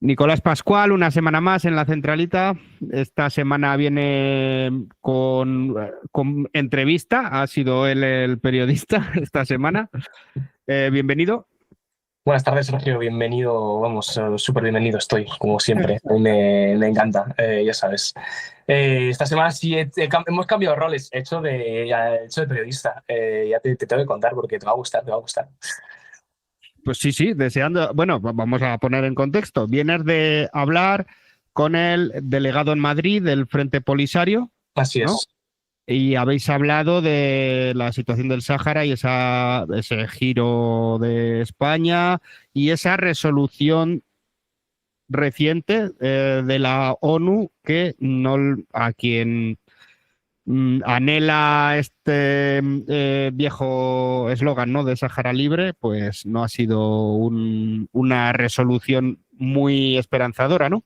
Nicolás Pascual, una semana más en la centralita. Esta semana viene con entrevista. Ha sido él el periodista esta semana. Bienvenido. Buenas tardes, Sergio. Bienvenido, vamos, súper bienvenido estoy, como siempre. A mí me encanta, ya sabes. Esta semana sí hemos cambiado roles, he hecho de periodista. Ya te tengo que contar porque te va a gustar, te va a gustar. Pues sí, deseando. Bueno, vamos a poner en contexto. Vienes de hablar con el delegado en Madrid del Frente Polisario, Así ¿no? es. Y habéis hablado de la situación del Sáhara y ese giro de España y esa resolución reciente de la ONU que no, a quien anhela este viejo eslogan, ¿no?, de Sáhara Libre, pues no ha sido una resolución muy esperanzadora, ¿no?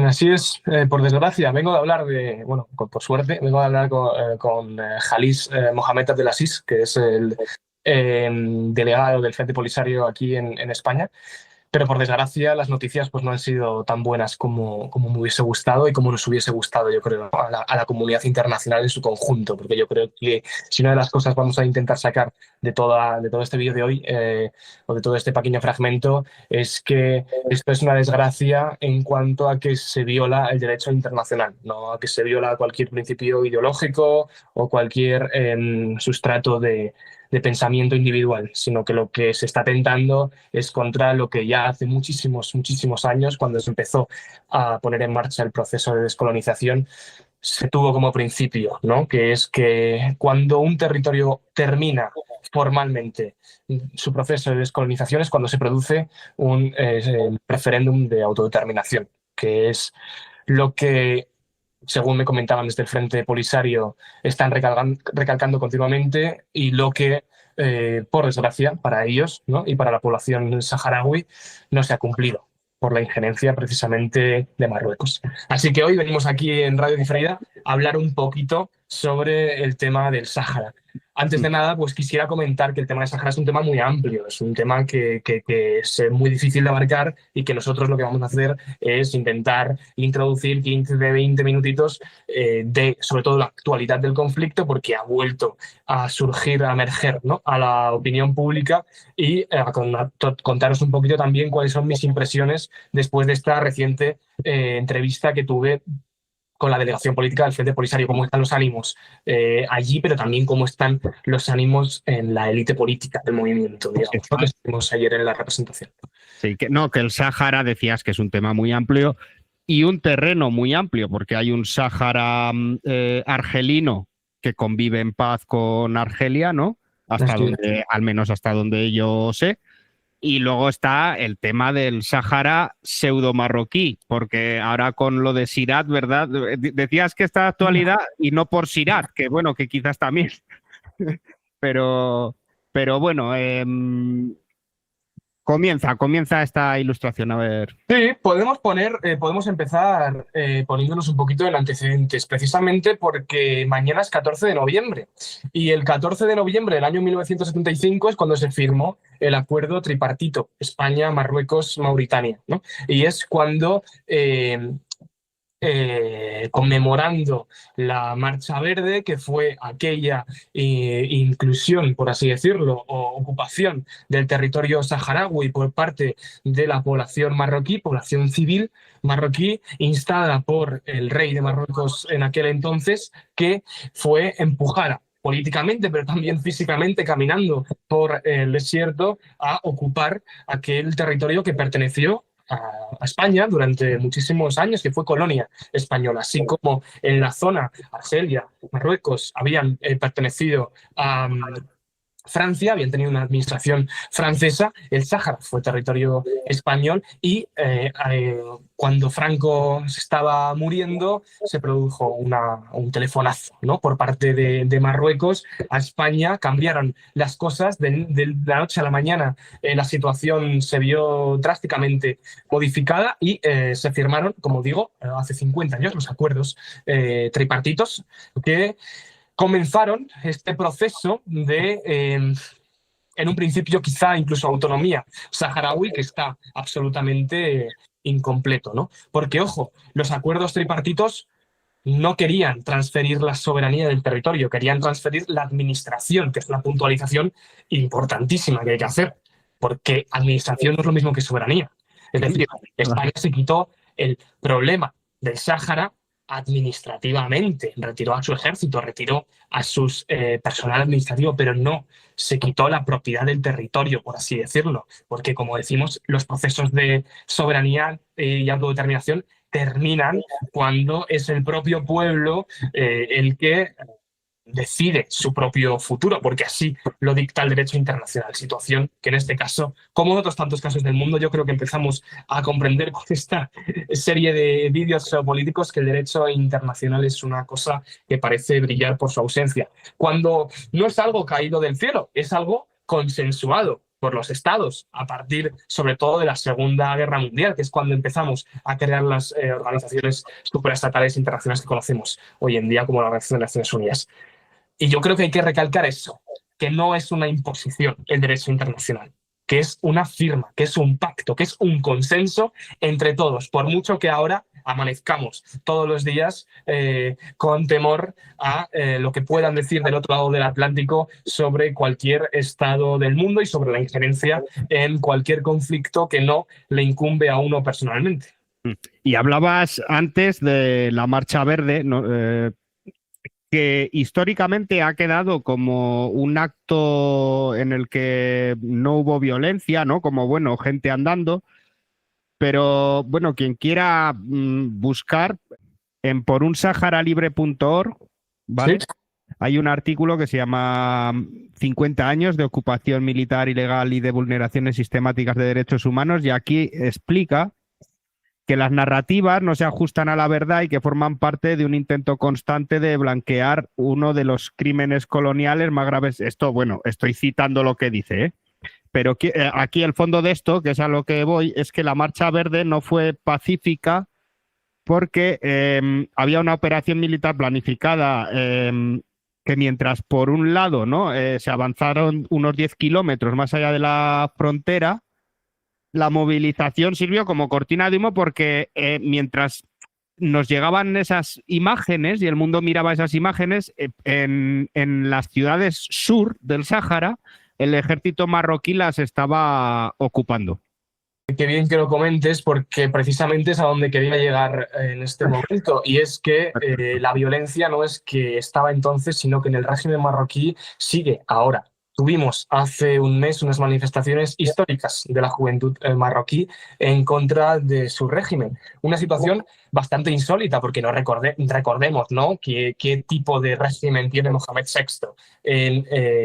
Así es, por desgracia, vengo de hablar bueno, por suerte, vengo de hablar con Jalis Mohamed Abdelaziz, que es el delegado del Frente Polisario aquí en España. Pero por desgracia las noticias pues no han sido tan buenas como me hubiese gustado y como nos hubiese gustado, yo creo, a la comunidad internacional en su conjunto, porque yo creo que si una de las cosas vamos a intentar sacar de todo este vídeo de hoy o de todo este pequeño fragmento es que esto es una desgracia en cuanto a que se viola el derecho internacional, no a que se viola cualquier principio ideológico o cualquier sustrato de pensamiento individual, sino que lo que se está atentando es contra lo que ya hace muchísimos, muchísimos años, cuando se empezó a poner en marcha el proceso de descolonización, se tuvo como principio, ¿no? Que es que cuando un territorio termina formalmente su proceso de descolonización es cuando se produce un referéndum de autodeterminación, que es lo que, según me comentaban desde el Frente Polisario, están recalcando continuamente y lo que, por desgracia, para ellos, ¿no?, y para la población saharaui, no se ha cumplido por la injerencia precisamente de Marruecos. Así que hoy venimos aquí en Radio Diferida a hablar un poquito sobre el tema del Sáhara. Antes de nada, pues quisiera comentar que el tema del Sáhara es un tema muy amplio, es un tema que es muy difícil de abarcar y que nosotros lo que vamos a hacer es intentar introducir 15 de 20 minutitos de, sobre todo, la actualidad del conflicto, porque ha vuelto a surgir, a emerger, ¿no?, a la opinión pública y contaros un poquito también cuáles son mis impresiones después de esta reciente entrevista que tuve con la delegación política del Frente Polisario, cómo están los ánimos allí, pero también cómo están los ánimos en la élite política del movimiento, digamos, ¿no?, que estuvimos ayer en la representación. Sí, que el Sáhara decías que es un tema muy amplio y un terreno muy amplio, porque hay un Sáhara argelino que convive en paz con Argelia, ¿no? Al menos hasta donde yo sé. Y luego está el tema del Sáhara pseudo marroquí, porque ahora con lo de Sirat, ¿verdad? Decías que está actualidad y no por Sirat, que bueno, que quizás también. pero, pero bueno, comienza esta ilustración, a ver. Sí, podemos empezar poniéndonos un poquito en antecedentes, precisamente porque mañana es 14 de noviembre y el 14 de noviembre del año 1975 es cuando se firmó el acuerdo tripartito España, Marruecos, Mauritania, ¿no? Y es cuando conmemorando la Marcha Verde, que fue aquella inclusión, por así decirlo, o ocupación del territorio saharaui por parte de la población marroquí, población civil marroquí, instada por el rey de Marruecos en aquel entonces, que fue empujada políticamente, pero también físicamente, caminando por el desierto a ocupar aquel territorio que perteneció a España durante muchísimos años, que fue colonia española, así como en la zona Argelia, Marruecos, habían pertenecido a Francia, habían tenido una administración francesa, el Sáhara fue territorio español y cuando Franco se estaba muriendo se produjo un telefonazo, ¿no?, por parte de Marruecos a España. Cambiaron las cosas de la noche a la mañana, la situación se vio drásticamente modificada y se firmaron, como digo, hace 50 años los acuerdos tripartitos que comenzaron este proceso de, en un principio quizá incluso autonomía saharaui, que está absolutamente incompleto, ¿no? Porque, ojo, los acuerdos tripartitos no querían transferir la soberanía del territorio, querían transferir la administración, que es una puntualización importantísima que hay que hacer, porque administración no es lo mismo que soberanía. Es decir, España se quitó el problema del Sáhara administrativamente, retiró a su ejército, retiró a su personal administrativo, pero no se quitó la propiedad del territorio, por así decirlo, porque, como decimos, los procesos de soberanía y autodeterminación terminan cuando es el propio pueblo el que decide su propio futuro, porque así lo dicta el derecho internacional. Situación que en este caso, como en otros tantos casos del mundo, yo creo que empezamos a comprender con esta serie de vídeos geopolíticos que el derecho internacional es una cosa que parece brillar por su ausencia, cuando no es algo caído del cielo, es algo consensuado por los estados, a partir sobre todo de la Segunda Guerra Mundial, que es cuando empezamos a crear las organizaciones supraestatales internacionales que conocemos hoy en día como la Organización de Naciones Unidas. Y yo creo que hay que recalcar eso, que no es una imposición el derecho internacional, que es una firma, que es un pacto, que es un consenso entre todos, por mucho que ahora amanezcamos todos los días con temor a lo que puedan decir del otro lado del Atlántico sobre cualquier estado del mundo y sobre la injerencia en cualquier conflicto que no le incumbe a uno personalmente. Y hablabas antes de la Marcha Verde, ¿no? Que históricamente ha quedado como un acto en el que no hubo violencia, ¿no? Como, bueno, gente andando. Pero, bueno, quien quiera buscar en porunsaharalibre.org, ¿vale? ¿Sí? Hay un artículo que se llama 50 años de ocupación militar ilegal y de vulneraciones sistemáticas de derechos humanos, y aquí explica que las narrativas no se ajustan a la verdad y que forman parte de un intento constante de blanquear uno de los crímenes coloniales más graves. Esto, bueno, estoy citando lo que dice, ¿eh? Pero aquí el fondo de esto, que es a lo que voy, es que la Marcha Verde no fue pacífica porque había una operación militar planificada que mientras por un lado, ¿no? Se avanzaron unos 10 kilómetros más allá de la frontera, la movilización sirvió como cortina de humo porque mientras nos llegaban esas imágenes y el mundo miraba esas imágenes, en las ciudades sur del Sáhara, el ejército marroquí las estaba ocupando. Qué bien que lo comentes, porque precisamente es a donde quería llegar en este momento, y es que la violencia no es que estaba entonces, sino que en el régimen marroquí sigue ahora. Tuvimos hace un mes unas manifestaciones históricas de la juventud marroquí en contra de su régimen. Una situación bastante insólita, porque no recordemos, ¿no?, qué tipo de régimen tiene Mohamed VI en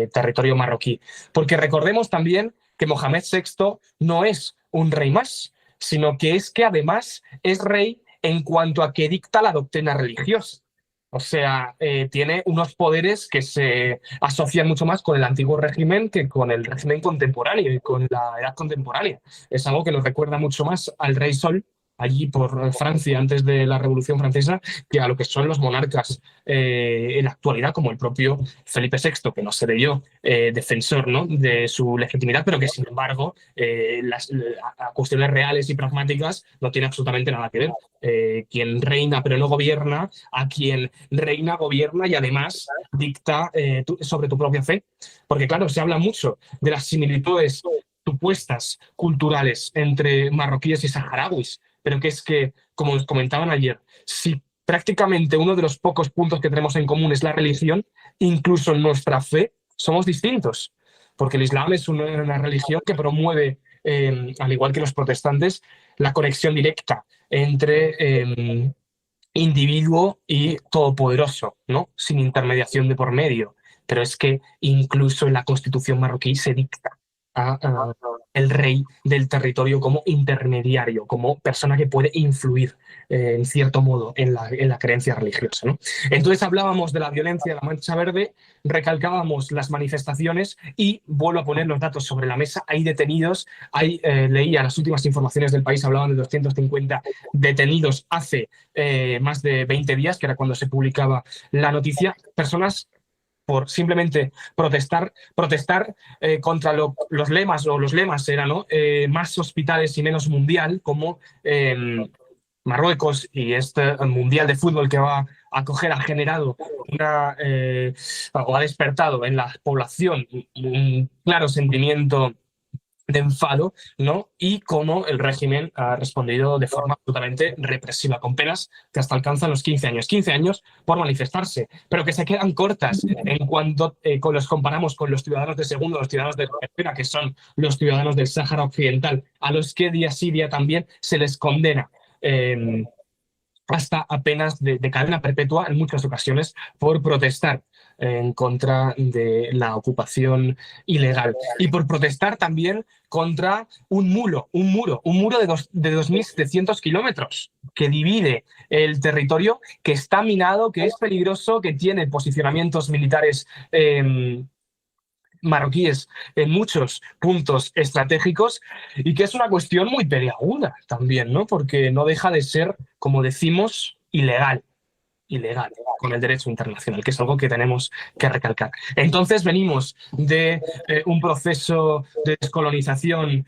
territorio marroquí. Porque recordemos también que Mohamed VI no es un rey más, sino que es que además es rey en cuanto a que dicta la doctrina religiosa. O sea, tiene unos poderes que se asocian mucho más con el antiguo régimen que con el régimen contemporáneo y con la edad contemporánea. Es algo que nos recuerda mucho más al rey Sol, allí por Francia antes de la Revolución Francesa, que a lo que son los monarcas en la actualidad, como el propio Felipe VI, que no seré yo defensor, ¿no?, de su legitimidad, pero que sin embargo a cuestiones reales y pragmáticas no tiene absolutamente nada que ver. Quien reina pero no gobierna, a quien reina gobierna y además dicta sobre tu propia fe. Porque claro, se habla mucho de las similitudes supuestas culturales entre marroquíes y saharauis, pero que es que, como os comentaban ayer, si prácticamente uno de los pocos puntos que tenemos en común es la religión, incluso en nuestra fe somos distintos, porque el Islam es una religión que promueve, al igual que los protestantes, la conexión directa entre individuo y todopoderoso, ¿no?, sin intermediación de por medio. Pero es que incluso en la Constitución marroquí se dicta a el rey del territorio como intermediario, como persona que puede influir en cierto modo en la creencia religiosa, ¿no? Entonces hablábamos de la violencia de la Marcha Verde, recalcábamos las manifestaciones y vuelvo a poner los datos sobre la mesa. Hay detenidos, leía las últimas informaciones del país, hablaban de 250 detenidos hace más de 20 días, que era cuando se publicaba la noticia, personas por simplemente protestar contra los lemas, o los lemas eran, ¿no? Más hospitales y menos mundial, como Marruecos y este mundial de fútbol que va a acoger ha generado o ha despertado en la población un claro sentimiento de enfado, ¿no? Y cómo el régimen ha respondido de forma absolutamente represiva, con penas que hasta alcanzan los 15 años. 15 años por manifestarse, pero que se quedan cortas en cuanto los comparamos con los ciudadanos de segundo, los ciudadanos de tercera, que son los ciudadanos del Sáhara Occidental, a los que día sí día también se les condena hasta apenas de cadena perpetua en muchas ocasiones por protestar en contra de la ocupación ilegal y por protestar también contra un muro de 2.700 kilómetros que divide el territorio, que está minado, que es peligroso, que tiene posicionamientos militares marroquíes en muchos puntos estratégicos y que es una cuestión muy peliaguda también, ¿no? Porque no deja de ser, como decimos, ilegal con el derecho internacional, que es algo que tenemos que recalcar. Entonces venimos de un proceso de descolonización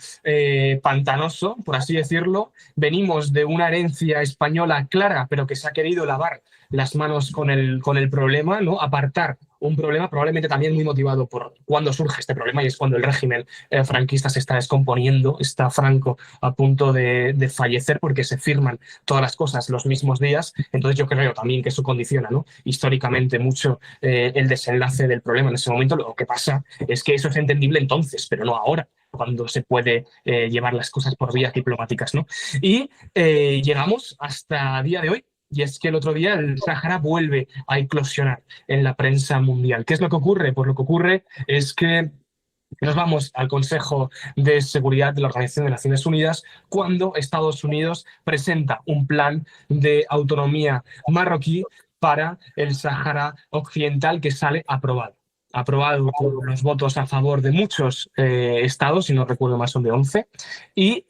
pantanoso, por así decirlo, venimos de una herencia española clara, pero que se ha querido lavar las manos con el problema, ¿no? Apartar un problema probablemente también muy motivado por cuando surge este problema, y es cuando el régimen franquista se está descomponiendo, está Franco a punto de fallecer porque se firman todas las cosas los mismos días. Entonces yo creo también que eso condiciona, ¿no?, históricamente mucho el desenlace del problema en ese momento. Lo que pasa es que eso es entendible entonces, pero no ahora, cuando se puede llevar las cosas por vías diplomáticas, ¿no? Y llegamos hasta el día de hoy. Y es que el otro día el Sáhara vuelve a eclosionar en la prensa mundial. ¿Qué es lo que ocurre? Pues lo que ocurre es que nos vamos al Consejo de Seguridad de la Organización de Naciones Unidas cuando Estados Unidos presenta un plan de autonomía marroquí para el Sáhara Occidental que sale aprobado por los votos a favor de muchos estados, si no recuerdo más son de 11, y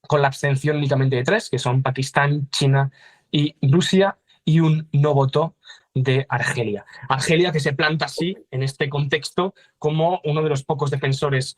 con la abstención únicamente de 3, que son Pakistán, China y Rusia, y un no voto de Argelia. Argelia, que se planta así en este contexto como uno de los pocos defensores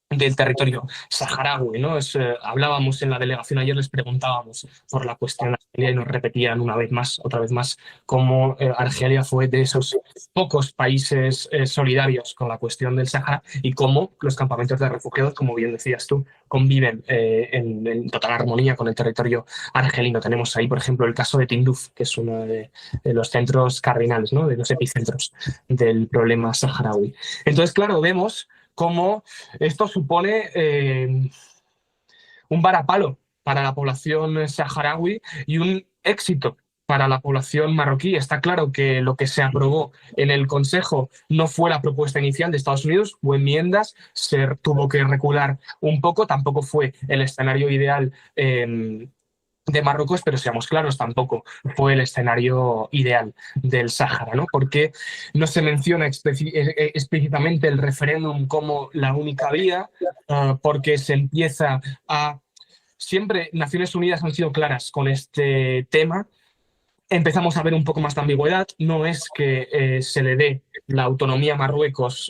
del territorio saharaui, ¿no? Hablábamos en la delegación ayer, les preguntábamos por la cuestión de Argelia y nos repetían otra vez más, cómo Argelia fue de esos pocos países solidarios con la cuestión del Sahara y cómo los campamentos de refugiados, como bien decías tú, conviven en total armonía con el territorio argelino. Tenemos ahí, por ejemplo, el caso de Tinduf, que es uno de los centros cardinales, ¿no?, de los epicentros del problema saharaui. Entonces, claro, vemos cómo esto supone un varapalo para la población saharaui y un éxito para la población marroquí. Está claro que lo que se aprobó en el Consejo no fue la propuesta inicial de Estados Unidos, hubo enmiendas, se tuvo que recular un poco, tampoco fue el escenario ideal de Marruecos, pero seamos claros, tampoco fue el escenario ideal del Sáhara, ¿no? Porque no se menciona explícitamente el referéndum como la única vía, porque se empieza a... Siempre Naciones Unidas han sido claras con este tema. Empezamos a ver un poco más de ambigüedad. No es que se le dé la autonomía a Marruecos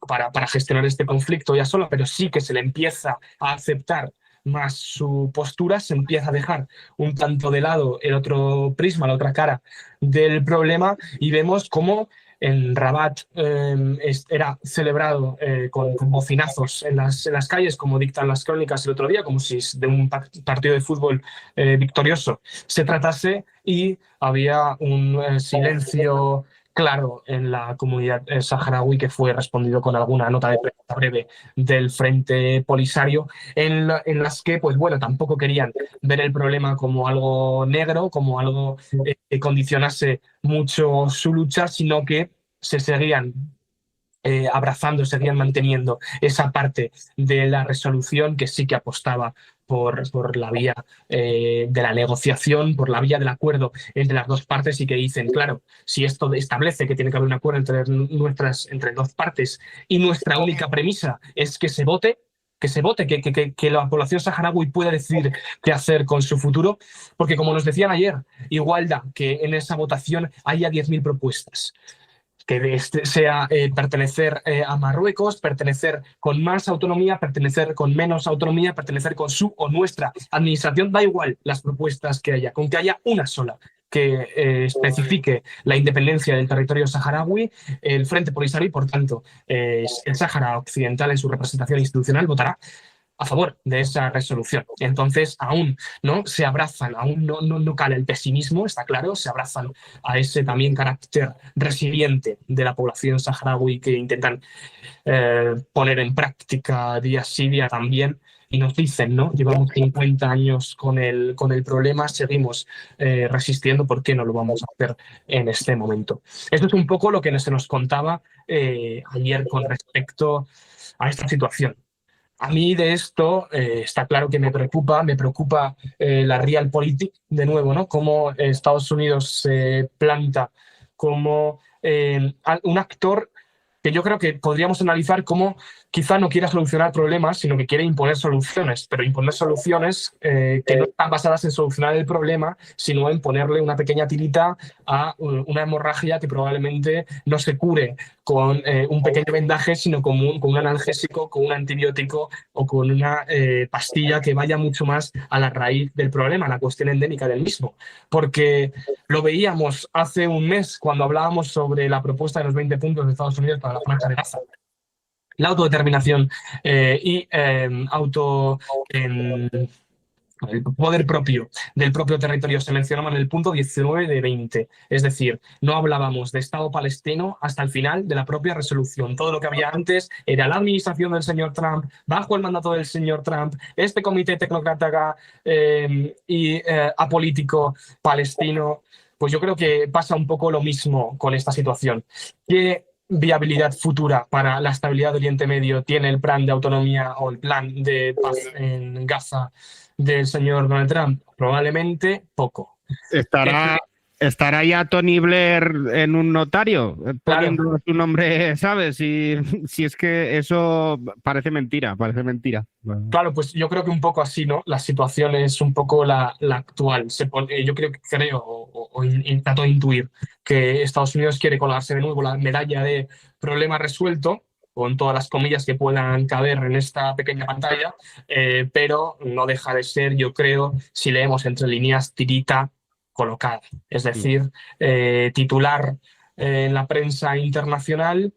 para gestionar este conflicto ya sola, pero sí que se le empieza a aceptar más su postura, se empieza a dejar un tanto de lado el otro prisma, la otra cara del problema, y vemos cómo en Rabat era celebrado con bocinazos en las calles, como dictan las crónicas el otro día, como si de un partido de fútbol victorioso se tratase, y había un silencio claro en la comunidad saharaui, que fue respondido con alguna nota de prensa breve del Frente Polisario, en las que, pues bueno, tampoco querían ver el problema como algo negro, como algo que condicionase mucho su lucha, sino que se seguían abrazando, seguían manteniendo esa parte de la resolución que sí que apostaba por la vía de la negociación, por la vía del acuerdo entre las dos partes, y que dicen, claro, si esto establece que tiene que haber un acuerdo entre dos partes y nuestra única premisa es que se vote, que se vote, que la población saharaui pueda decidir qué hacer con su futuro, porque como nos decían ayer, igual da que en esa votación haya 10.000 propuestas. Que sea pertenecer a Marruecos, pertenecer con más autonomía, pertenecer con menos autonomía, pertenecer con su o nuestra administración, da igual las propuestas que haya, con que haya una sola que especifique la independencia del territorio saharaui, el Frente Polisario y, por tanto, el Sáhara Occidental en su representación institucional votará a favor de esa resolución. Entonces, aún no se abrazan, aún no cala el pesimismo, está claro, se abrazan a ese también carácter resiliente de la población saharaui que intentan poner en práctica día sí, día también. Y nos dicen, ¿no? Llevamos 50 años con el problema, seguimos resistiendo, ¿por qué no lo vamos a hacer en este momento? Esto es un poco lo que se nos contaba ayer con respecto a esta situación. A mí de esto está claro que me preocupa la realpolitik, de nuevo, ¿no? Cómo Estados Unidos se planta como un actor que yo creo que podríamos analizar como quizá no quiera solucionar problemas, sino que quiere imponer soluciones, pero imponer soluciones que no están basadas en solucionar el problema, sino en ponerle una pequeña tirita a una hemorragia que probablemente no se cure con un pequeño vendaje, sino con un analgésico, con un antibiótico o con una pastilla que vaya mucho más a la raíz del problema, a la cuestión endémica del mismo. Porque lo veíamos hace un mes cuando hablábamos sobre la propuesta de los 20 puntos de Estados Unidos para la Franja de Gaza. La autodeterminación y el poder propio del propio territorio se mencionaba en el punto 19 de 20. Es decir, no hablábamos de Estado palestino hasta el final de la propia resolución. Todo lo que había antes era la administración del señor Trump, bajo el mandato del señor Trump, este comité tecnocrático y apolítico palestino. Pues yo creo que pasa un poco lo mismo con esta situación. ¿Qué viabilidad futura para la estabilidad de Oriente Medio tiene el plan de autonomía o el plan de paz en Gaza del señor Donald Trump? Probablemente poco. ¿Estará ya Tony Blair en un notario poniendo Claro. su nombre, ¿sabes? Si es que eso parece mentira, parece mentira. Claro, pues yo creo que un poco así, ¿no? La situación es un poco la actual. Yo creo o intento intuir que Estados Unidos quiere colgarse de nuevo la medalla de problema resuelto, con todas las comillas que puedan caber en esta pequeña pantalla, pero no deja de ser, yo creo, si leemos entre líneas, tirita colocada. Es decir, titular en la prensa internacional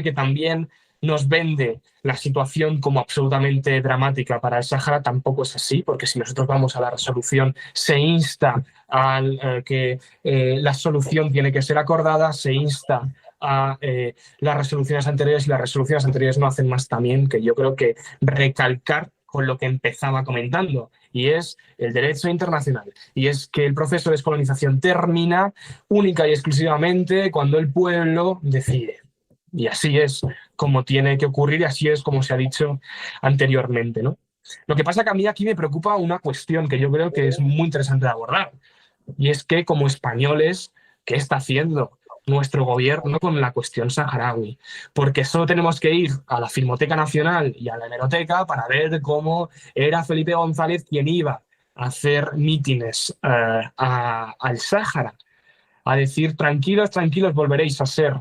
que también nos vende la situación como absolutamente dramática para el Sáhara. Tampoco es así, porque si nosotros vamos a la resolución, se insta a que la solución tiene que ser acordada, se insta a las resoluciones anteriores, y las resoluciones anteriores no hacen más también que yo creo que recalcar con lo que empezaba comentando, y es el derecho internacional, y es que el proceso de descolonización termina única y exclusivamente cuando el pueblo decide. Y así es como tiene que ocurrir y así es como se ha dicho anteriormente, ¿no? Lo que pasa que a mí aquí me preocupa una cuestión que yo creo que es muy interesante de abordar, y es que como españoles, ¿qué está haciendo nuestro gobierno con la cuestión saharaui? Porque solo tenemos que ir a la Filmoteca Nacional y a la Hemeroteca para ver cómo era Felipe González quien iba a hacer mítines al Sáhara, a decir tranquilos, tranquilos, volveréis a ser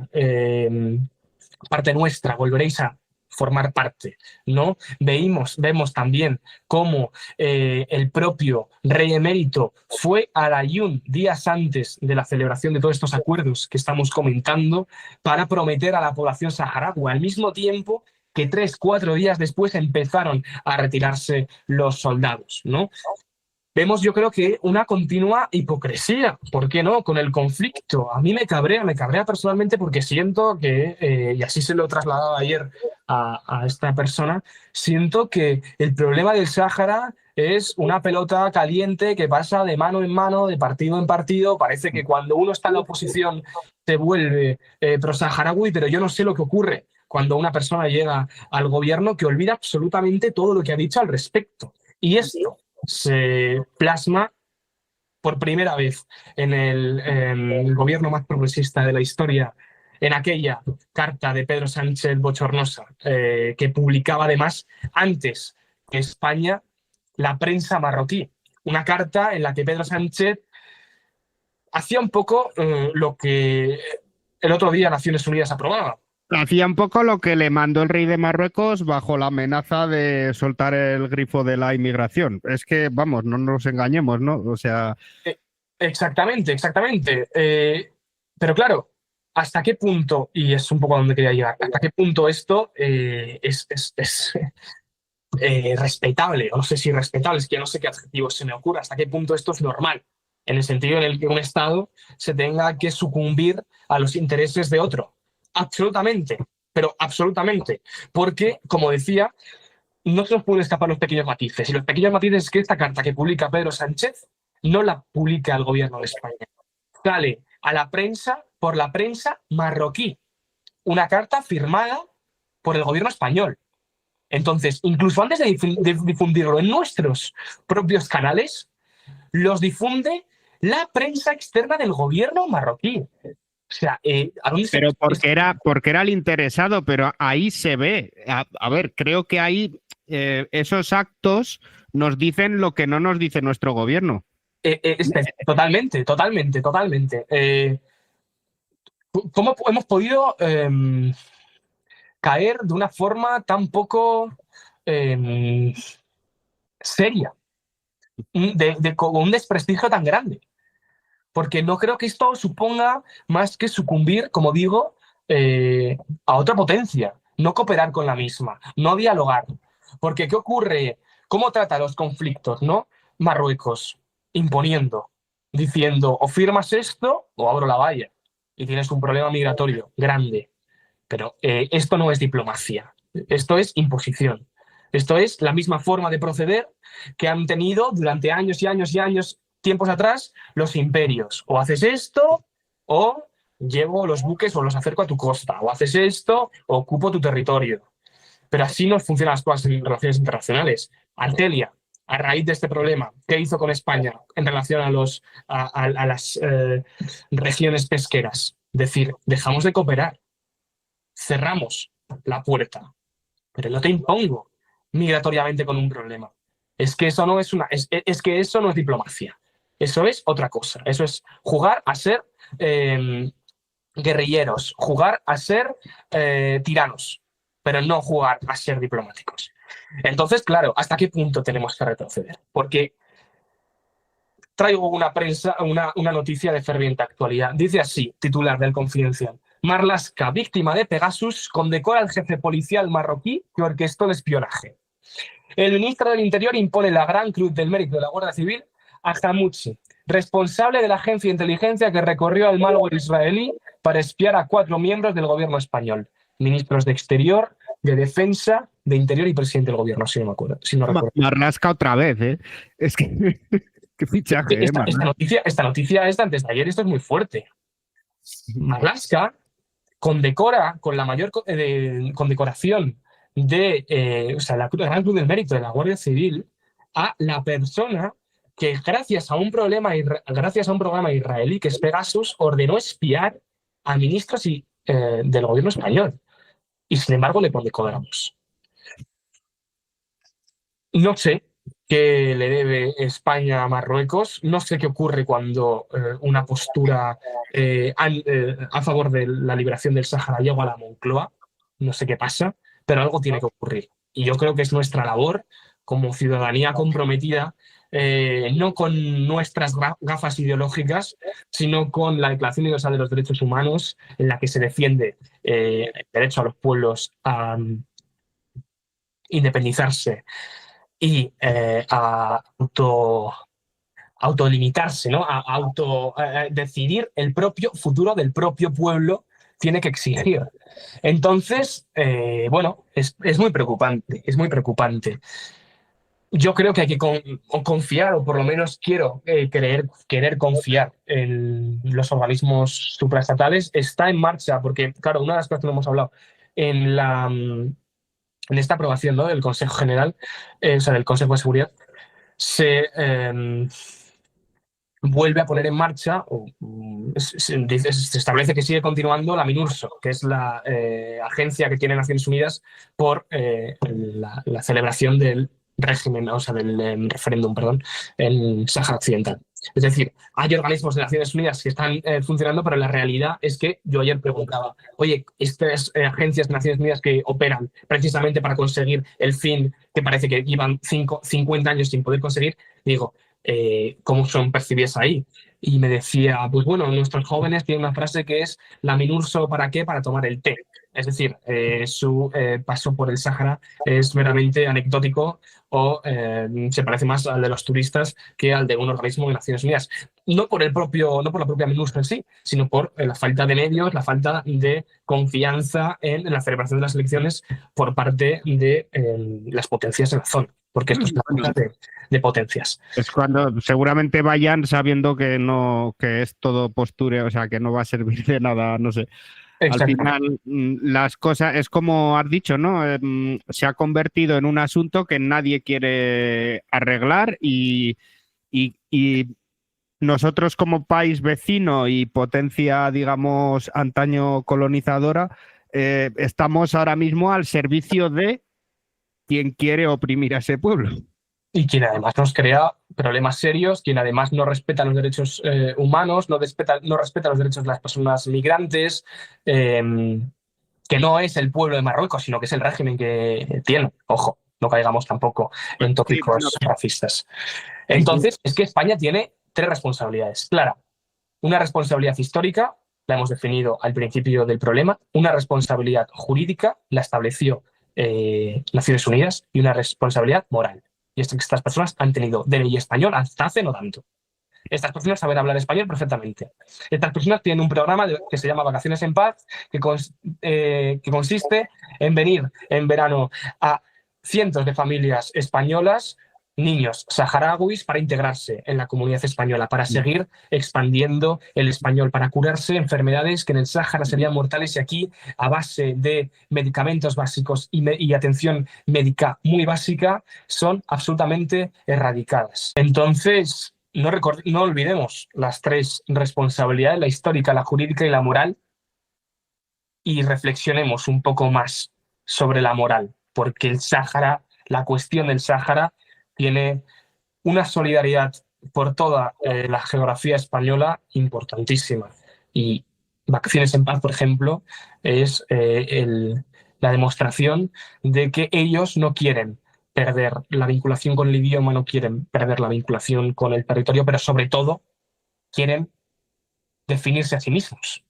parte nuestra, volveréis a formar parte, ¿no? Vemos también cómo el propio rey emérito fue a Layún días antes de la celebración de todos estos acuerdos que estamos comentando para prometer a la población saharaui, al mismo tiempo que 3-4 días después empezaron a retirarse los soldados, ¿no? Vemos, yo creo que una continua hipocresía, ¿por qué no?, con el conflicto. A mí me cabrea personalmente porque siento que, y así se lo trasladaba ayer a esta persona, siento que el problema del Sáhara es una pelota caliente que pasa de mano en mano, de partido en partido. Parece que cuando uno está en la oposición se vuelve pro-saharaui, pero yo no sé lo que ocurre cuando una persona llega al gobierno, que olvida absolutamente todo lo que ha dicho al respecto. Y esto se plasma por primera vez en el gobierno más progresista de la historia en aquella carta de Pedro Sánchez bochornosa, que publicaba además antes que España la prensa marroquí. Una carta en la que Pedro Sánchez hacía un poco lo que el otro día Naciones Unidas aprobaba. Hacía un poco lo que le mandó el rey de Marruecos bajo la amenaza de soltar el grifo de la inmigración. Es que, vamos, no nos engañemos, ¿no? O sea... Exactamente, exactamente. Pero claro, ¿hasta qué punto, y es un poco a donde quería llegar, hasta qué punto esto es respetable? O no sé si respetable, es que no sé qué adjetivo se me ocurre, hasta qué punto esto es normal, en el sentido en el que un Estado se tenga que sucumbir a los intereses de otro. Absolutamente, pero absolutamente. Porque, como decía, no se nos pueden escapar los pequeños matices. Y los pequeños matices es que esta carta que publica Pedro Sánchez no la publica el gobierno de España. Sale a la prensa por la prensa marroquí. Una carta firmada por el gobierno español. Entonces, incluso antes de difundirlo en nuestros propios canales, los difunde la prensa externa del gobierno marroquí. O sea, ¿a dónde pero porque era el interesado, pero ahí se ve. A ver, creo que ahí esos actos nos dicen lo que no nos dice nuestro gobierno. Totalmente, totalmente, totalmente. ¿Cómo hemos podido caer de una forma tan poco seria, con un desprestigio tan grande? Porque no creo que esto suponga más que sucumbir, como digo, a otra potencia, no cooperar con la misma, no dialogar. Porque ¿qué ocurre? ¿Cómo trata los conflictos, no? Marruecos, imponiendo, diciendo, o firmas esto o abro la valla. Y tienes un problema migratorio grande. Pero esto no es diplomacia, esto es imposición. Esto es la misma forma de proceder que han tenido durante años y años y años, tiempos atrás, los imperios. O haces esto, o llevo los buques o los acerco a tu costa. O haces esto, o ocupo tu territorio. Pero así no funcionan las cosas en relaciones internacionales. Argelia, a raíz de este problema, ¿qué hizo con España en relación a las regiones pesqueras? Decir, dejamos de cooperar, cerramos la puerta, pero no te impongo migratoriamente con un problema. Es que eso no es que eso no es diplomacia. Eso es otra cosa. Eso es jugar a ser guerrilleros, jugar a ser tiranos, pero no jugar a ser diplomáticos. Entonces, claro, ¿hasta qué punto tenemos que retroceder? Porque traigo una noticia de ferviente actualidad. Dice así, titular del Confidencial. Marlaska, víctima de Pegasus, condecora al jefe policial marroquí que orquestó el espionaje. El ministro del Interior impone la Gran Cruz del Mérito de la Guardia Civil a Hamouchi, responsable de la agencia de inteligencia que recorrió al malware israelí para espiar a 4 miembros del gobierno español, ministros de Exterior, de Defensa, de Interior y presidente del gobierno, si no me acuerdo. Si no recuerdo. Marlaska otra vez, ¿eh? Es que... Qué fichaje, esta noticia es de antes de ayer, esto es muy fuerte. Marlaska condecora con la mayor condecoración de la Gran Cruz del Mérito de la Guardia Civil a la persona que gracias a un programa israelí que es Pegasus ordenó espiar a ministros del gobierno español y sin embargo le condecoramos. No sé qué le debe España a Marruecos. No sé qué ocurre cuando una postura a favor de la liberación del Sáhara llega a la Moncloa. No sé qué pasa, pero algo tiene que ocurrir. Y yo creo que es nuestra labor como ciudadanía comprometida, no con nuestras gafas ideológicas, sino con la Declaración Universal de los Derechos Humanos, en la que se defiende el derecho a los pueblos a independizarse y a autolimitarse, ¿no? A decidir el propio futuro del propio pueblo tiene que exigir. Entonces, bueno, es muy preocupante, es muy preocupante. Yo creo que hay que confiar, o por lo menos quiero querer confiar en los organismos supraestatales. Está en marcha, porque, claro, una de las cosas que no hemos hablado en esta aprobación, ¿no?, del Consejo General, del Consejo de Seguridad, se vuelve a poner en marcha, se establece que sigue continuando la MINURSO, que es la agencia que tiene Naciones Unidas por la celebración del régimen, o sea, del referéndum, perdón, en Sáhara Occidental. Es decir, hay organismos de Naciones Unidas que están funcionando, pero la realidad es que yo ayer preguntaba, oye, estas agencias de Naciones Unidas que operan precisamente para conseguir el fin que parece que llevan 50 años sin poder conseguir, digo, cómo son percibidas ahí. Y me decía, pues bueno, nuestros jóvenes tienen una frase que es la MINURSO ¿para qué? Para tomar el té. Es decir, su paso por el Sáhara es meramente anecdótico o se parece más al de los turistas que al de un organismo de Naciones Unidas. No por la propia MINURSO en sí, sino por la falta de medios, la falta de confianza en la celebración de las elecciones por parte de las potencias de la zona. Porque esto es una cosa de potencias. Es cuando seguramente vayan sabiendo que no, que es todo posture, o sea, que no va a servir de nada, no sé. Exacto. Al final, las cosas, es como has dicho, ¿no? Se ha convertido en un asunto que nadie quiere arreglar y nosotros como país vecino y potencia, digamos, antaño colonizadora, estamos ahora mismo al servicio de quien quiere oprimir a ese pueblo. Y quien además nos crea problemas serios, quien además no respeta los derechos humanos, no respeta los derechos de las personas migrantes, que no es el pueblo de Marruecos, sino que es el régimen que tiene. Ojo, no caigamos tampoco en tópicos racistas. Entonces, es que España tiene 3 responsabilidades. Clara, una responsabilidad histórica, la hemos definido al principio del problema, una responsabilidad jurídica, la estableció Naciones Unidas, y una responsabilidad moral. Y es que estas personas han tenido DNI español hasta hace no tanto. Estas personas saben hablar español perfectamente. Estas personas tienen un programa que se llama Vacaciones en Paz, que consiste en venir en verano a cientos de familias españolas, niños saharauis, para integrarse en la comunidad española, para seguir expandiendo el español, para curarse enfermedades que en el Sáhara serían mortales y aquí, a base de medicamentos básicos y atención médica muy básica, son absolutamente erradicadas. Entonces, no olvidemos las 3 responsabilidades, la histórica, la jurídica y la moral, y reflexionemos un poco más sobre la moral, porque el Sáhara, la cuestión del Sáhara, tiene una solidaridad por toda la geografía española importantísima. Y Vacaciones en Paz, por ejemplo, es la demostración de que ellos no quieren perder la vinculación con el idioma, no quieren perder la vinculación con el territorio, pero sobre todo quieren definirse a sí mismos.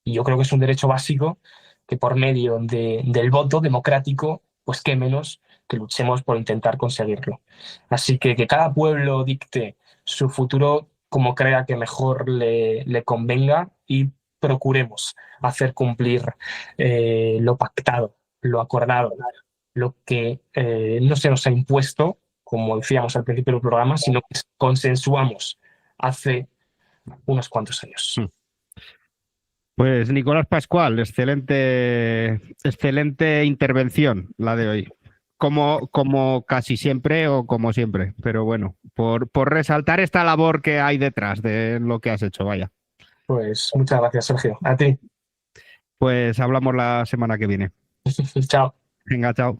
Y yo creo que es un derecho básico que por medio del voto democrático, pues qué menos que luchemos por intentar conseguirlo. Así que cada pueblo dicte su futuro como crea que mejor le convenga y procuremos hacer cumplir lo pactado, lo acordado, lo que no se nos ha impuesto, como decíamos al principio del programa, sino que consensuamos hace unos cuantos años. Pues Nicolás Pascual, excelente intervención la de hoy. Como casi siempre o como siempre, pero bueno, por resaltar esta labor que hay detrás de lo que has hecho, vaya. Pues muchas gracias, Sergio. A ti. Pues hablamos la semana que viene. Chao. Venga, chao.